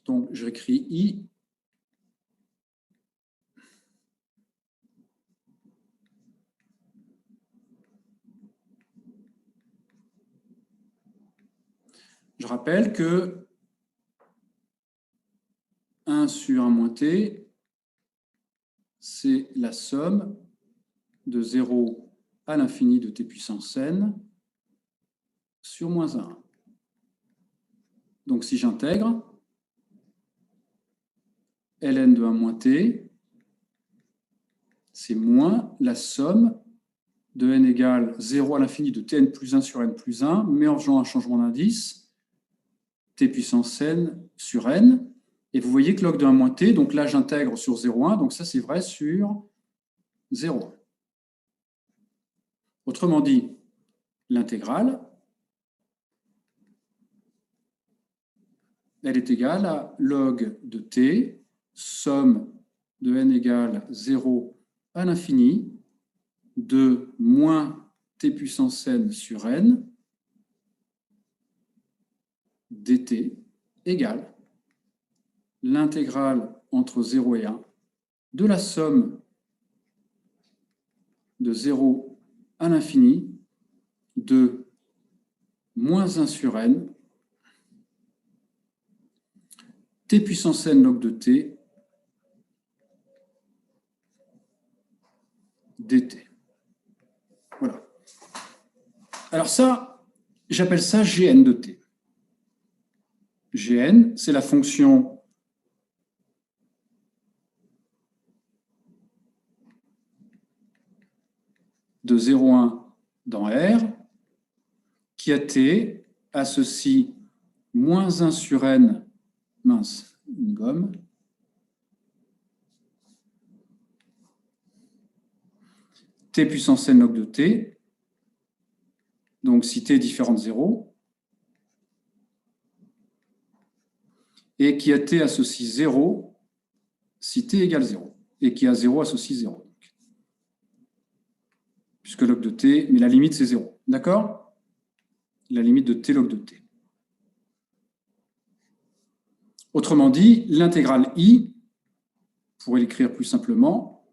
Donc, j'écris I. Je rappelle que 1 sur 1 moins t, c'est la somme de 0 à l'infini de t puissance n sur moins 1. Donc, si j'intègre, ln de 1 moins t, c'est moins la somme de n égale 0 à l'infini de tn plus 1 sur n plus 1, mais en faisant un changement d'indice, t puissance n sur n. Et vous voyez que log de 1 moins t, donc là j'intègre sur 0,1, donc ça c'est vrai sur 0,1. Autrement dit, l'intégrale, elle est égale à log de t, somme de n égale 0 à l'infini de moins t puissance n sur n dt égale l'intégrale entre 0 et 1 de la somme de 0 à l'infini de moins 1 sur n t puissance n log de t dt. Voilà. Alors ça, j'appelle ça Gn de t. Gn, c'est la fonction de 0,1 dans R qui a t à ceci moins 1 sur n, mince, une gomme. T puissance n log de t. Donc, si t est différent de 0, et qui a t associe 0, si t égale 0, et qui a 0 associe 0. Puisque log de t, mais la limite, c'est 0. D'accord? La limite de t log de t. Autrement dit, l'intégrale i, pour l'écrire plus simplement,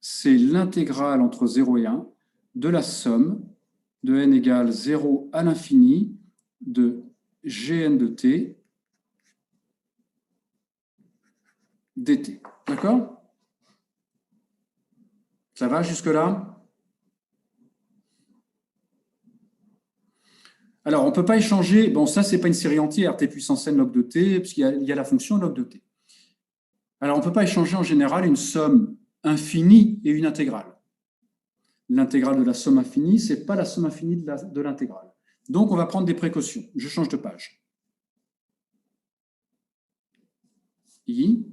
c'est l'intégrale entre 0 et 1 de la somme de n égale 0 à l'infini de gn de t dt. D'accord? Ça va jusque-là? Alors, on ne peut pas échanger, bon, ça, ce n'est pas une série entière, t puissance n log de t, parce qu'il y a la fonction log de t. Alors, on ne peut pas échanger en général une somme infinie et une intégrale. L'intégrale de la somme infinie, ce n'est pas la somme infinie de l'intégrale. Donc, on va prendre des précautions. Je change de page. I.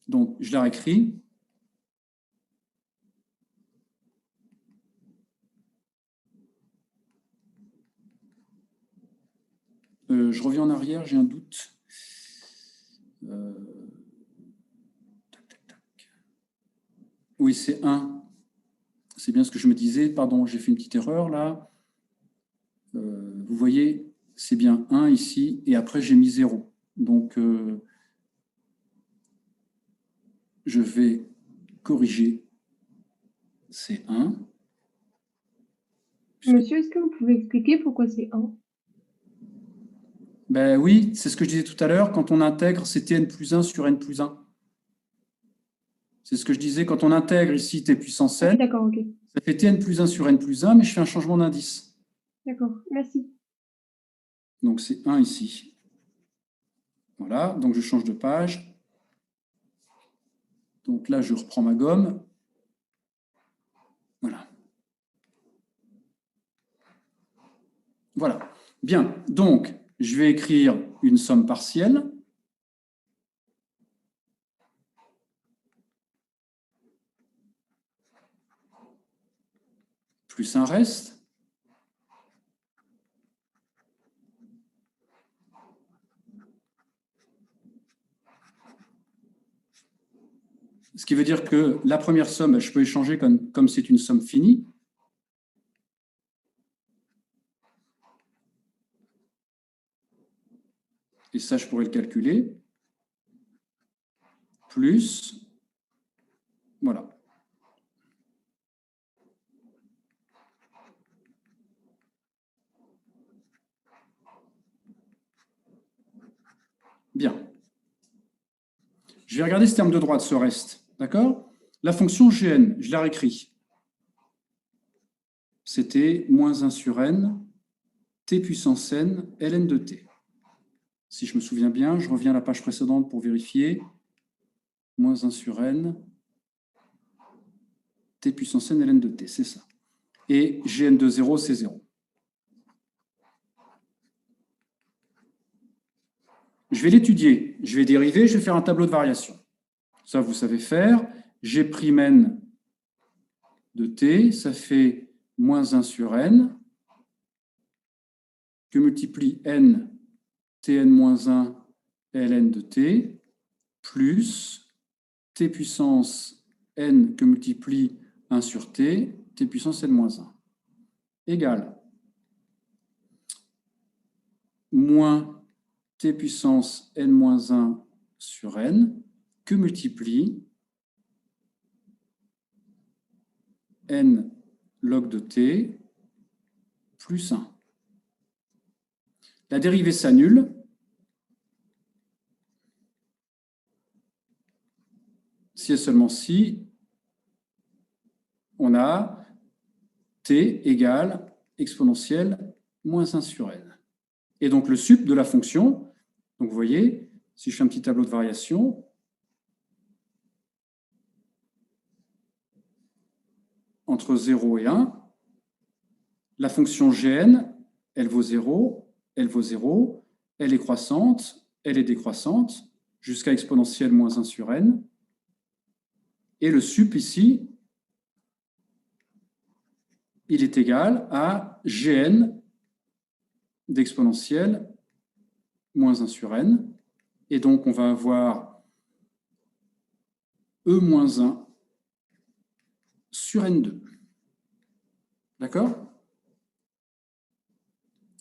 Donc, je la réécris. Je reviens en arrière, j'ai un doute. Oui, c'est 1. C'est bien ce que je me disais. Pardon, j'ai fait une petite erreur là. Vous voyez, c'est bien 1 ici, et après j'ai mis 0. Donc, je vais corriger. C'est 1. Monsieur, est-ce que vous pouvez expliquer pourquoi c'est 1? Ben oui, c'est ce que je disais tout à l'heure. Quand on intègre, c'est Tn plus 1 sur n plus 1. C'est ce que je disais. Quand on intègre ici t puissance n, D'accord, ok. ça fait Tn plus 1 sur n plus 1, mais je fais un changement d'indice. D'accord, merci. Donc, c'est 1 ici. Voilà, donc je change de page. Donc là, je reprends ma gomme. Voilà. Voilà. Bien, donc, je vais écrire une somme partielle. Plus un reste. Ce qui veut dire que la première somme, je peux échanger comme c'est une somme finie. Et ça, je pourrais le calculer. Plus, voilà. Bien. Je vais regarder ce terme de droite, ce reste. D'accord? La fonction gn, je la réécris. C'était moins 1 sur n, t puissance n, ln de t. Si je me souviens bien, je reviens à la page précédente pour vérifier. Moins 1 sur n, t puissance n, ln de t, c'est ça. Et gn de 0, c'est 0. Je vais l'étudier. Je vais dériver, je vais faire un tableau de variation. Ça, vous savez faire. G' n de t, ça fait moins 1 sur n, que multiplie n, tn moins 1, ln de t, plus t puissance n que multiplie 1 sur t, t puissance n moins 1, égale moins t puissance n moins 1 sur n, que multiplie n log de t plus 1. La dérivée s'annule. Si et seulement si on a t égale exponentielle moins 1 sur n. Et donc le sup de la fonction, donc vous voyez, si je fais un petit tableau de variation, entre 0 et 1, la fonction gn, elle vaut 0, elle vaut 0, elle est croissante, elle est décroissante jusqu'à exponentielle moins 1 sur n. Et le sup ici, il est égal à Gn d'exponentielle moins 1 sur n. Et donc, on va avoir E moins 1 sur n2. D'accord?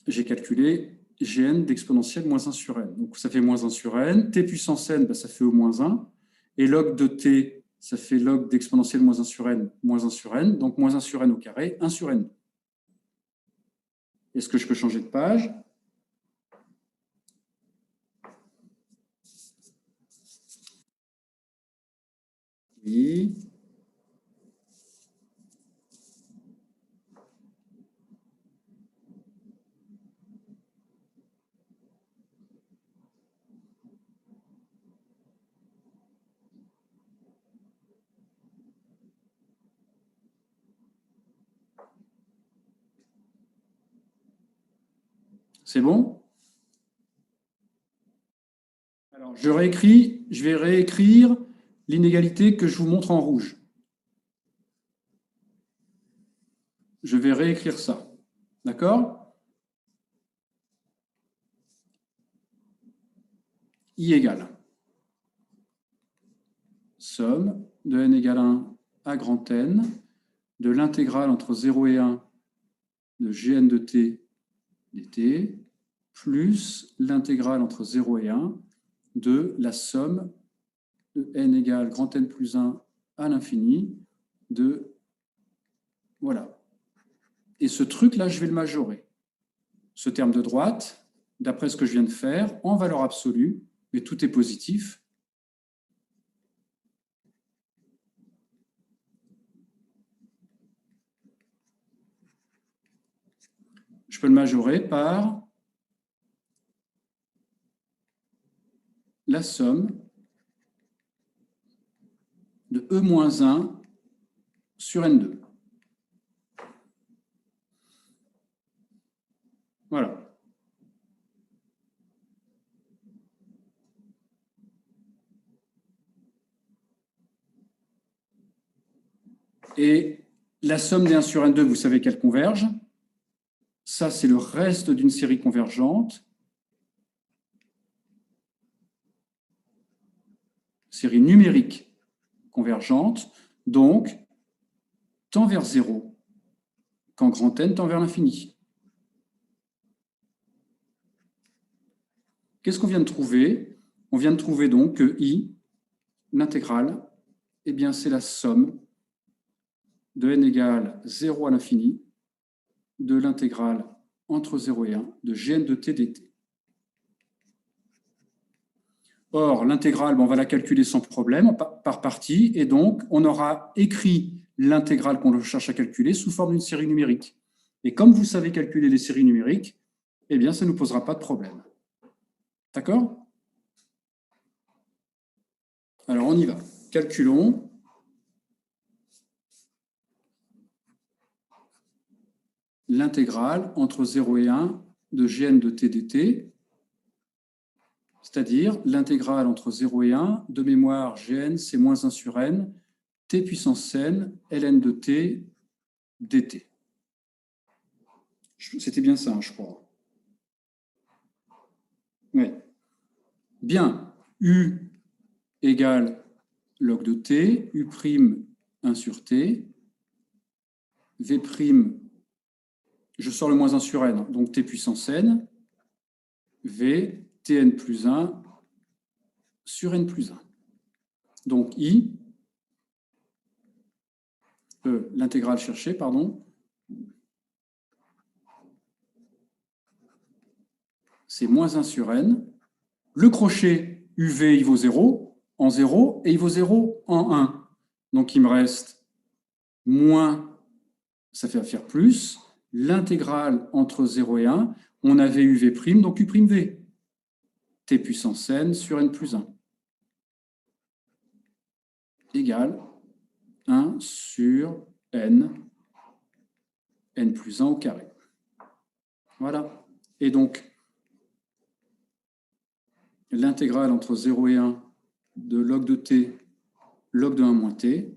J'ai calculé Gn d'exponentielle moins 1 sur n. Donc, ça fait moins 1 sur n. T puissance n, ça fait E moins 1. Et log de t, ça fait log d'exponentielle moins 1 sur n, moins 1 sur n. Donc, moins 1 sur n au carré, 1 sur n. Est-ce que je peux changer de page? Oui. C'est bon? Alors, je vais réécrire l'inégalité que je vous montre en rouge. Je vais réécrire ça. D'accord? I égale somme de n égale 1 à grand N de l'intégrale entre 0 et 1 de Gn de t dt plus l'intégrale entre 0 et 1 de la somme de n égale grand N plus 1 à l'infini de... Voilà. Et ce truc-là, je vais le majorer. Ce terme de droite, d'après ce que je viens de faire, en valeur absolue, mais tout est positif. Je peux le majorer par la somme de E-1 sur N2. Voilà. Et la somme des 1 sur N2, vous savez qu'elle converge. Ça, c'est le reste d'une série convergente. Série numérique convergente. Donc, tend vers 0 quand grand N tend vers l'infini. Qu'est-ce qu'on vient de trouver? On vient de trouver donc que I, l'intégrale, eh bien, c'est la somme de n égale 0 à l'infini de l'intégrale entre 0 et 1 de Gn de t dt. Or, l'intégrale, on va la calculer sans problème par partie, et donc on aura écrit l'intégrale qu'on cherche à calculer sous forme d'une série numérique. Et comme vous savez calculer les séries numériques, eh bien, ça ne nous posera pas de problème. D'accord? Alors, on y va. Calculons. L'intégrale entre 0 et 1 de Gn de t dt, c'est-à-dire l'intégrale entre 0 et 1, de mémoire, Gn, c'est moins 1 sur n, t puissance n, ln de t dt. C'était bien ça, je crois. Oui. Bien, U égale log de t, U' 1 sur t, V', je sors le moins 1 sur n, donc t puissance n, V, tn plus 1 sur n plus 1. Donc I, l'intégrale cherchée, pardon, c'est moins 1 sur n. Le crochet UV, il vaut 0 en 0 et il vaut 0 en 1. Donc il me reste moins, ça fait faire plus, l'intégrale entre 0 et 1, on avait UV', donc U'V, t puissance n sur n plus 1, égale 1 sur n plus 1 au carré. Voilà. Et donc, l'intégrale entre 0 et 1 de log de t, log de 1 moins t.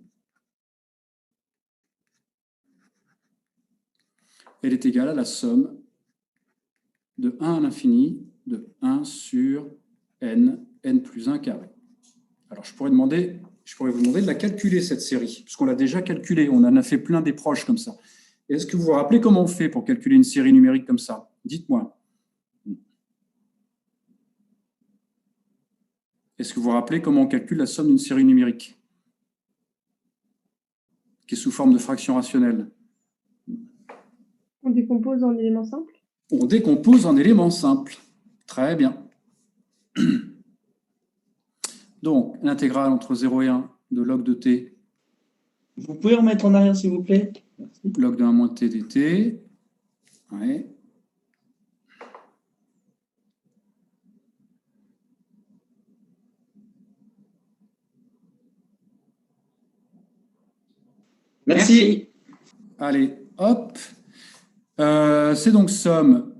Elle est égale à la somme de 1 à l'infini de 1 sur n plus 1 carré. Alors, je pourrais vous demander de la calculer, cette série, puisqu'on l'a déjà calculée. On en a fait plein des proches comme ça. Est-ce que vous vous rappelez comment on fait pour calculer une série numérique comme ça? Dites-moi. Est-ce que vous vous rappelez comment on calcule la somme d'une série numérique qui est sous forme de fraction rationnelle? On décompose en éléments simples. On décompose en éléments simples. Très bien. Donc, l'intégrale entre 0 et 1 de log de t. Vous pouvez remettre en arrière, s'il vous plaît? Log de 1 moins t dt. Ouais. Merci. Allez, hop. C'est donc somme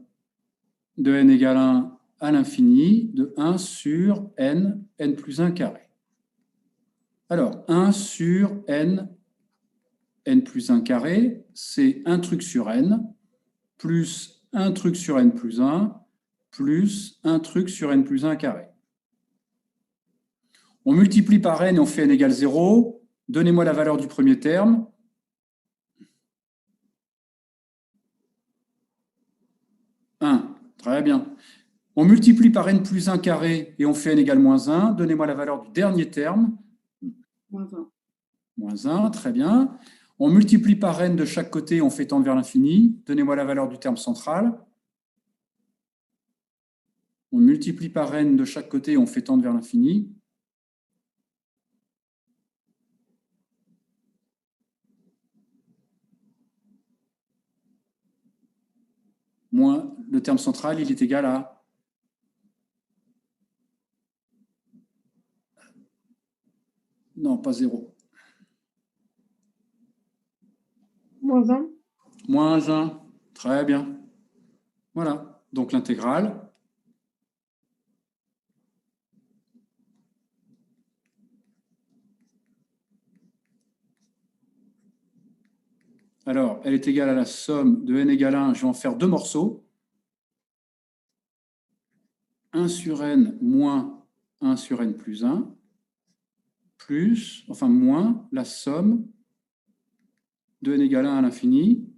de n égale 1 à l'infini de 1 sur n plus 1 carré. Alors, 1 sur n plus 1 carré, c'est un truc sur n, plus un truc sur n plus 1, plus un truc sur n plus 1 carré. On multiplie par n et on fait n égale 0. Donnez-moi la valeur du premier terme. Très bien. On multiplie par n plus 1 carré et on fait n égale moins 1. Donnez-moi la valeur du dernier terme. Moins 1. Moins 1, très bien. On multiplie par n de chaque côté et on fait tendre vers l'infini. Donnez-moi la valeur du terme central. On multiplie par n de chaque côté et on fait tendre vers l'infini. Moins le terme central, il est égal à... Non, pas 0. Moins 1. Moins 1. Très bien. Voilà. Donc l'intégrale. Alors, elle est égale à la somme de n égale 1. Je vais en faire deux morceaux. 1 sur n moins 1 sur n plus 1, plus, enfin moins la somme de n égale 1 à l'infini.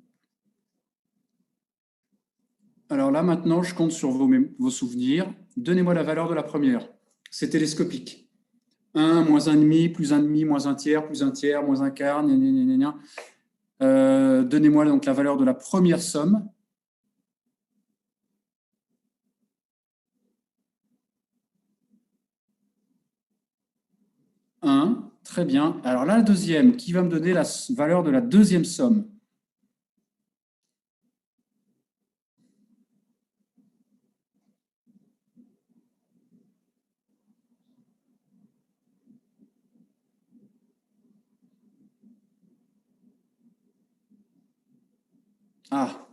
Alors là, maintenant, je compte sur vos souvenirs. Donnez-moi la valeur de la première. C'est télescopique. 1, moins 1,5, plus 1,5, moins 1 tiers, plus 1 tiers, moins 1 quart, gna, gna, gna, gna, gna. Donnez-moi donc la valeur de la première somme. 1, très bien. Alors là, la deuxième, qui va me donner la valeur de la deuxième somme? Ah.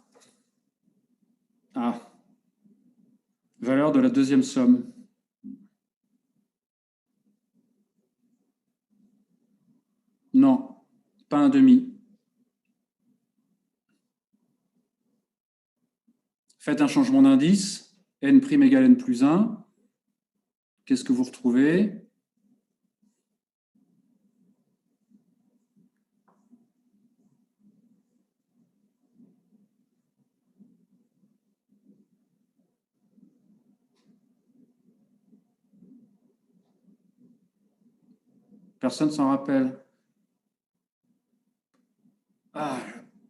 Ah. Valeur de la deuxième somme. Non, pas un demi. Faites un changement d'indice. N' égale n plus 1. Qu'est-ce que vous retrouvez? Personne s'en rappelle? Ah,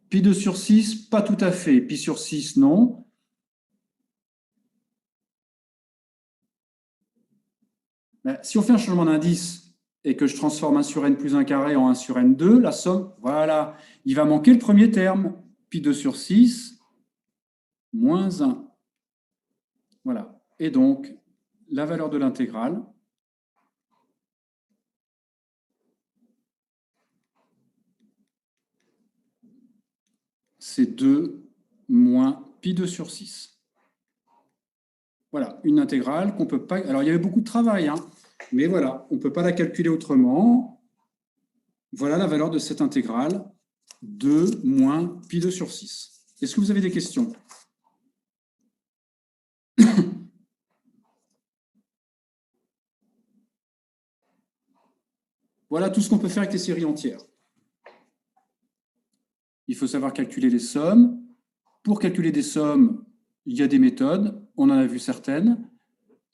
pi 2 sur 6, pas tout à fait. Pi sur 6, non. Mais si on fait un changement d'indice et que je transforme 1 sur n plus 1 carré en 1 sur n2, la somme, voilà, il va manquer le premier terme. Pi 2 sur 6, moins 1. Voilà. Et donc, la valeur de l'intégrale, c'est 2 moins pi 2 sur 6. Voilà, une intégrale qu'on ne peut pas... Alors, il y avait beaucoup de travail, hein, mais voilà, on ne peut pas la calculer autrement. Voilà la valeur de cette intégrale, 2 moins pi2 sur 6. Est-ce que vous avez des questions? Voilà tout ce qu'on peut faire avec les séries entières. Il faut savoir calculer les sommes. Pour calculer des sommes, il y a des méthodes, on en a vu certaines.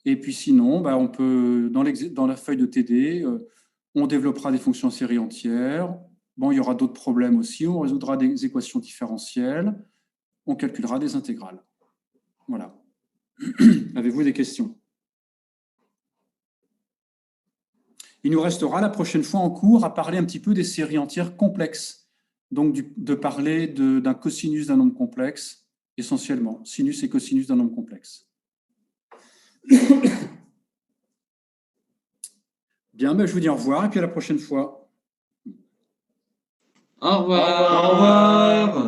Et puis sinon, on peut, dans la feuille de TD, on développera des fonctions séries entières. Bon, il y aura d'autres problèmes aussi. On résoudra des équations différentielles. On calculera des intégrales. Voilà. Avez-vous des questions? Il nous restera la prochaine fois en cours à parler un petit peu des séries entières complexes. Donc, de parler d'un cosinus d'un nombre complexe, essentiellement. Sinus et cosinus d'un nombre complexe. Bien, je vous dis au revoir et puis à la prochaine fois. Au revoir. Au revoir.